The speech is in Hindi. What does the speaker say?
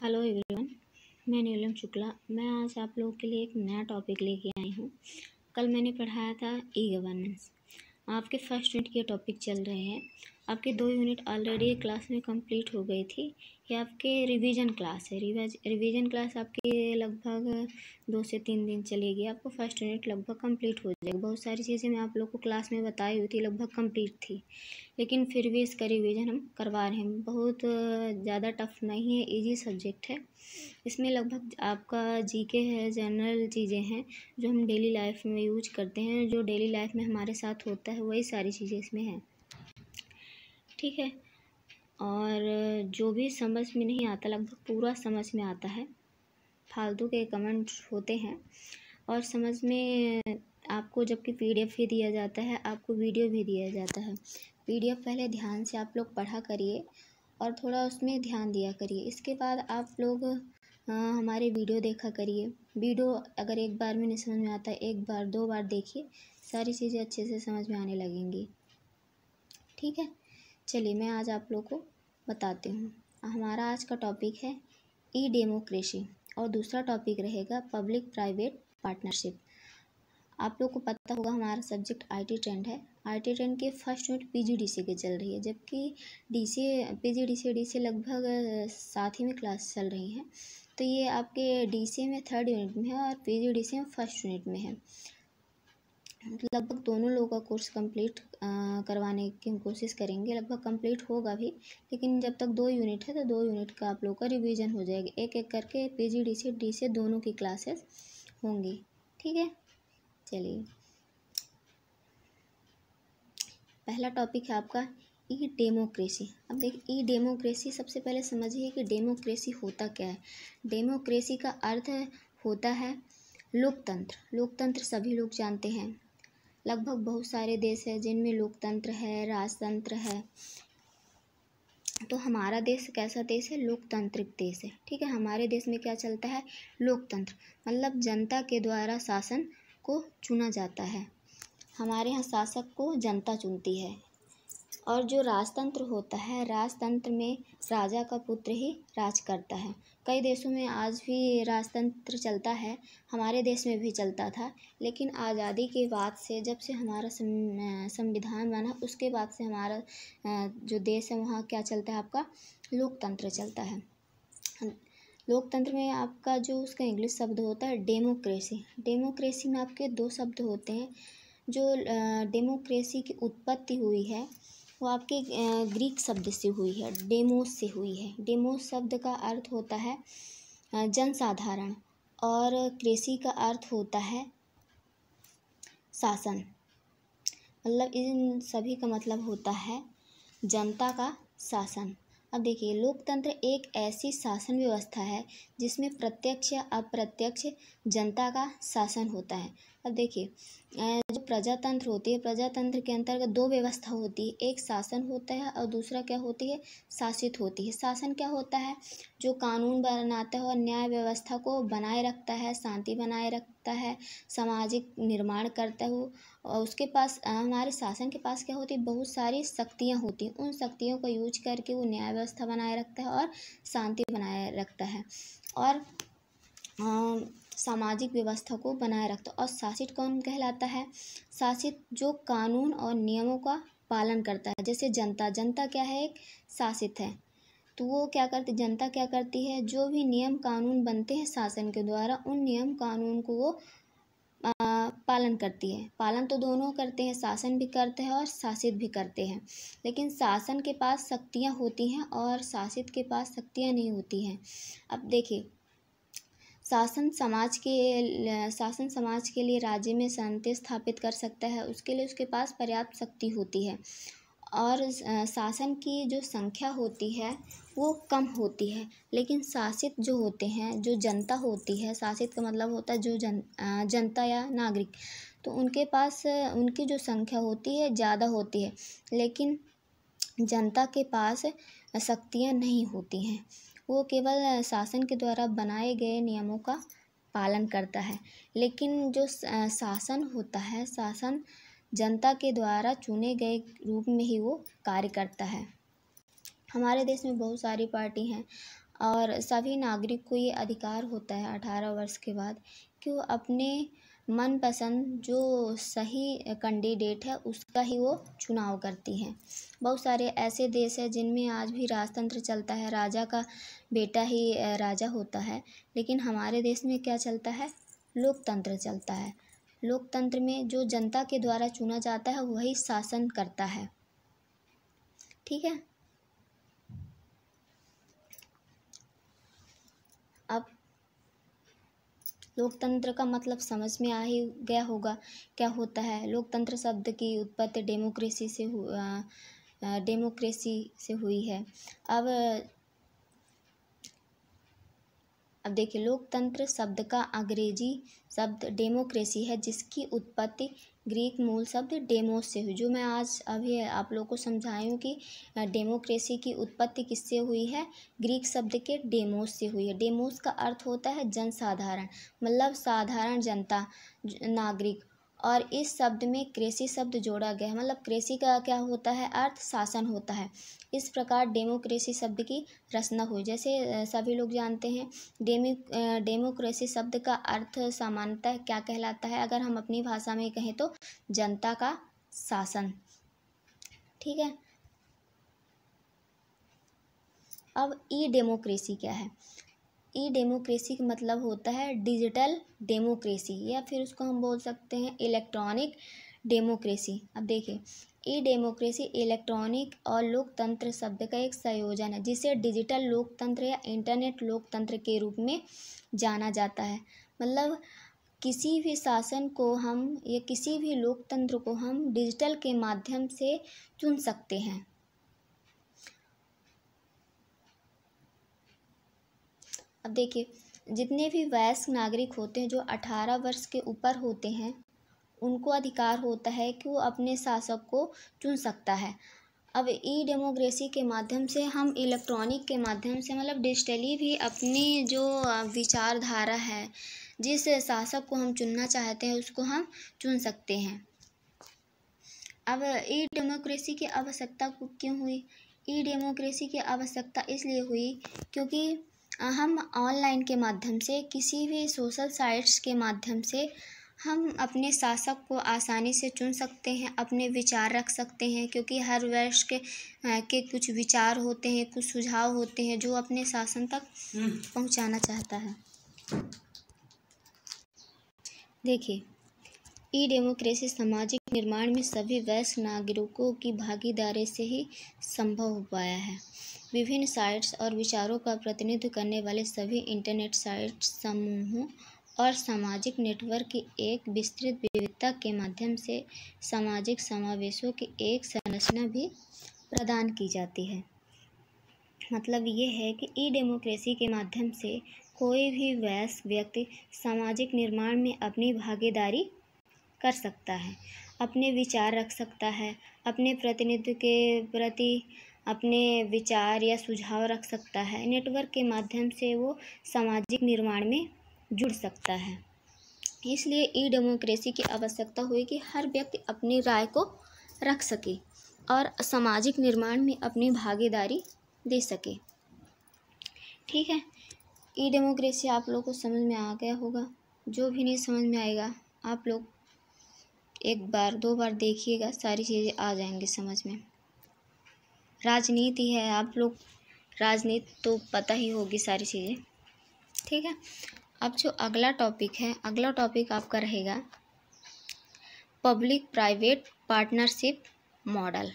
हेलो एवरीवन, मैं नीलम शुक्ला। मैं आज आप लोगों के लिए एक नया टॉपिक लेके आई हूँ। कल मैंने पढ़ाया था ई गवर्नेंस। आपके फर्स्ट यूनिट के टॉपिक चल रहे हैं। आपके 2 यूनिट ऑलरेडी क्लास में कंप्लीट हो गई थी। ये आपके रिवीजन क्लास है। रिवीजन क्लास आपकी लगभग 2 से 3 दिन चलेगी। आपको फर्स्ट यूनिट लगभग कंप्लीट हो जाएगा। बहुत सारी चीज़ें मैं आप लोग को क्लास में बताई हुई थी, लगभग कंप्लीट थी, लेकिन फिर भी इसका रिवीजन हम करवा रहे हैं। बहुत ज़्यादा टफ नहीं है, इजी सब्जेक्ट है। इसमें लगभग आपका जीके है, जनरल चीज़ें हैं जो हम डेली लाइफ में यूज करते हैं, जो डेली लाइफ में हमारे साथ होता है, वही सारी चीज़ें इसमें हैं। ठीक है। और जो भी समझ में नहीं आता लगभग पूरा समझ में आता है। फालतू के कमेंट होते हैं और समझ में आपको जबकि पीडीएफ ही दिया जाता है, आपको वीडियो भी दिया जाता है। पीडीएफ पहले ध्यान से आप लोग पढ़ा करिए और थोड़ा उसमें ध्यान दिया करिए। इसके बाद आप लोग हमारे वीडियो देखा करिए। वीडियो अगर एक बार में नहीं समझ में आता है, 1 बार 2 बार देखिए, सारी चीज़ें अच्छे से समझ में आने लगेंगी। ठीक है, चलिए मैं आज आप लोग को बताती हूँ। हमारा आज का टॉपिक है ई डेमोक्रेसी और दूसरा टॉपिक रहेगा पब्लिक प्राइवेट पार्टनरशिप। आप लोग को पता होगा हमारा सब्जेक्ट आईटी ट्रेंड है। आईटी ट्रेंड के फर्स्ट यूनिट पीजीडीसी के चल रही है, जबकि पीजीडीसी लगभग साथ ही में क्लास चल रही हैं। तो ये आपके डीसी में 3rd यूनिट में है और पीजीडीसी में 1st यूनिट में है। लगभग दोनों लोगों का कोर्स कंप्लीट करवाने की हम कोशिश करेंगे। लगभग कंप्लीट होगा भी, लेकिन जब तक 2 यूनिट है तो 2 यूनिट का आप लोगों का रिवीजन हो जाएगा। एक एक करके पीजीडीसी डीसी दोनों की क्लासेस होंगी। ठीक है, चलिए पहला टॉपिक है आपका ई डेमोक्रेसी। अब देखिए ई डेमोक्रेसी, सबसे पहले समझिए कि डेमोक्रेसी होता क्या है। डेमोक्रेसी का अर्थ होता है लोकतंत्र। लोकतंत्र सभी लोग जानते हैं। लगभग बहुत सारे देश हैं जिनमें लोकतंत्र है, राजतंत्र है। तो हमारा देश कैसा देश है? लोकतांत्रिक देश है। ठीक है, हमारे देश में क्या चलता है? लोकतंत्र, मतलब जनता के द्वारा शासन को चुना जाता है। हमारे यहाँ शासक को जनता चुनती है। और जो राजतंत्र होता है, राजतंत्र में राजा का पुत्र ही राज करता है। कई देशों में आज भी राजतंत्र चलता है, हमारे देश में भी चलता था, लेकिन आज़ादी के बाद से, जब से हमारा संविधान बना, उसके बाद से हमारा जो देश है वहाँ क्या चलता है? आपका लोकतंत्र चलता है। लोकतंत्र में आपका जो उसका इंग्लिश शब्द होता है डेमोक्रेसी। डेमोक्रेसी में आपके 2 शब्द होते हैं। जो डेमोक्रेसी की उत्पत्ति हुई है वो आपके ग्रीक शब्द से हुई है, डेमोस से हुई है। डेमोस शब्द का अर्थ होता है जनसाधारण और क्रेसी का अर्थ होता है शासन। मतलब इन सभी का मतलब होता है जनता का शासन। अब देखिए, लोकतंत्र एक ऐसी शासन व्यवस्था है जिसमें प्रत्यक्ष या अप्रत्यक्ष जनता का शासन होता है। अब देखिए, जो प्रजातंत्र होती है, प्रजातंत्र के अंतर्गत 2 व्यवस्था होती है। एक शासन होता है और दूसरा क्या होती है? शासित होती है। शासन क्या होता है? जो कानून बनाता है और न्याय व्यवस्था को बनाए रखता है, शांति बनाए रखता है, सामाजिक निर्माण करता है वो। और उसके पास, हमारे शासन के पास क्या होती है? बहुत सारी शक्तियाँ होती हैं। उन शक्तियों का यूज करके वो न्याय व्यवस्था बनाए रखता है और शांति बनाए रखता है और सामाजिक व्यवस्था को बनाए रखता है। और शासित कौन कहलाता है? शासित जो कानून और नियमों का पालन करता है। जैसे जनता, जनता क्या है? एक शासित है। तो वो क्या करती, जनता क्या करती है? जो भी नियम कानून बनते हैं शासन के द्वारा, उन नियम कानून को वो पालन करती है। पालन तो दोनों करते हैं, शासन भी करते हैं और शासित भी करते हैं। लेकिन शासन के पास शक्तियाँ होती हैं और शासित के पास शक्तियाँ नहीं होती हैं। अब देखिए, शासन समाज के लिए राज्य में शांति स्थापित कर सकता है, उसके लिए उसके पास पर्याप्त शक्ति होती है। और शासन की जो संख्या होती है वो कम होती है, लेकिन शासित जो होते हैं, जो जनता होती है, शासित का मतलब होता है जो जनता या नागरिक, तो उनके पास उनकी जो संख्या होती है ज़्यादा होती है, लेकिन जनता के पास शक्तियाँ नहीं होती हैं। वो केवल शासन के द्वारा बनाए गए नियमों का पालन करता है। लेकिन जो शासन होता है, शासन जनता के द्वारा चुने गए रूप में ही वो कार्य करता है। हमारे देश में बहुत सारी पार्टी हैं और सभी नागरिक को ये अधिकार होता है 18 वर्ष के बाद कि वो अपने मनपसंद जो सही कैंडिडेट है उसका ही वो चुनाव करती हैं। बहुत सारे ऐसे देश हैं जिनमें आज भी राजतंत्र चलता है, राजा का बेटा ही राजा होता है, लेकिन हमारे देश में क्या चलता है? लोकतंत्र चलता है। लोकतंत्र में जो जनता के द्वारा चुना जाता है वही शासन करता है। ठीक है, अब लोकतंत्र का मतलब समझ में आ ही गया होगा क्या होता है। लोकतंत्र शब्द की उत्पत्ति डेमोक्रेसी से हुई है। अब देखिए, लोकतंत्र शब्द का अंग्रेजी शब्द डेमोक्रेसी है, जिसकी उत्पत्ति ग्रीक मूल शब्द डेमोस से हुई। जो मैं आज अभी आप लोगों को समझाई हूँ कि डेमोक्रेसी की उत्पत्ति किससे हुई है? ग्रीक शब्द के डेमोस से हुई है। डेमोस का अर्थ होता है जनसाधारण, मतलब साधारण जनता, नागरिक, और इस शब्द में क्रेसी शब्द जोड़ा गया है, मतलब क्रेसी का क्या होता है अर्थ? शासन होता है। इस प्रकार डेमोक्रेसी शब्द की रचना हुई। जैसे सभी लोग जानते हैं डेमोक्रेसी शब्द का अर्थ सामान्यतः क्या कहलाता है? अगर हम अपनी भाषा में कहें तो जनता का शासन। ठीक है, अब ई डेमोक्रेसी क्या है? ई डेमोक्रेसी का मतलब होता है डिजिटल डेमोक्रेसी, या फिर उसको हम बोल सकते हैं इलेक्ट्रॉनिक डेमोक्रेसी। अब देखिए, ई डेमोक्रेसी इलेक्ट्रॉनिक और लोकतंत्र शब्द का एक संयोजन है, जिसे डिजिटल लोकतंत्र या इंटरनेट लोकतंत्र के रूप में जाना जाता है। मतलब किसी भी शासन को हम या किसी भी लोकतंत्र को हम डिजिटल के माध्यम से चुन सकते हैं। अब देखिए, जितने भी वयस्क नागरिक होते हैं जो 18 वर्ष के ऊपर होते हैं, उनको अधिकार होता है कि वो अपने शासक को चुन सकता है। अब ई डेमोक्रेसी के माध्यम से हम इलेक्ट्रॉनिक के माध्यम से, मतलब डिजिटली भी अपनी जो विचारधारा है, जिस शासक को हम चुनना चाहते हैं उसको हम चुन सकते हैं। अब ई डेमोक्रेसी की आवश्यकता क्यों हुई? ई डेमोक्रेसी की आवश्यकता इसलिए हुई क्योंकि हम ऑनलाइन के माध्यम से, किसी भी सोशल साइट्स के माध्यम से हम अपने शासक को आसानी से चुन सकते हैं, अपने विचार रख सकते हैं, क्योंकि हर वर्ष के कुछ विचार होते हैं, कुछ सुझाव होते हैं जो अपने शासन तक पहुंचाना चाहता है। देखिए, ई डेमोक्रेसी सामाजिक निर्माण में सभी वयस्क नागरिकों की भागीदारी से ही संभव हो पाया है। विभिन्न साइट्स और विचारों का प्रतिनिधित्व करने वाले सभी इंटरनेट साइट्स, समूहों और सामाजिक नेटवर्क की एक विस्तृत विविधता के माध्यम से सामाजिक समावेशों की एक संरचना भी प्रदान की जाती है। मतलब ये है कि ई डेमोक्रेसी के माध्यम से कोई भी वयस्क व्यक्ति सामाजिक निर्माण में अपनी भागीदारी कर सकता है, अपने विचार रख सकता है, अपने प्रतिनिधित्व के प्रति अपने विचार या सुझाव रख सकता है। नेटवर्क के माध्यम से वो सामाजिक निर्माण में जुड़ सकता है। इसलिए ई डेमोक्रेसी की आवश्यकता हुई कि हर व्यक्ति अपनी राय को रख सके और सामाजिक निर्माण में अपनी भागीदारी दे सके। ठीक है, ई डेमोक्रेसी आप लोगों को समझ में आ गया होगा। जो भी नहीं समझ में आएगा आप लोग एक बार 2 बार देखिएगा, सारी चीज़ें आ जाएंगी समझ में। राजनीति है, आप लोग राजनीति तो पता ही होगी सारी चीज़ें। ठीक है, अब जो अगला टॉपिक है, अगला टॉपिक आपका रहेगा पब्लिक प्राइवेट पार्टनरशिप मॉडल।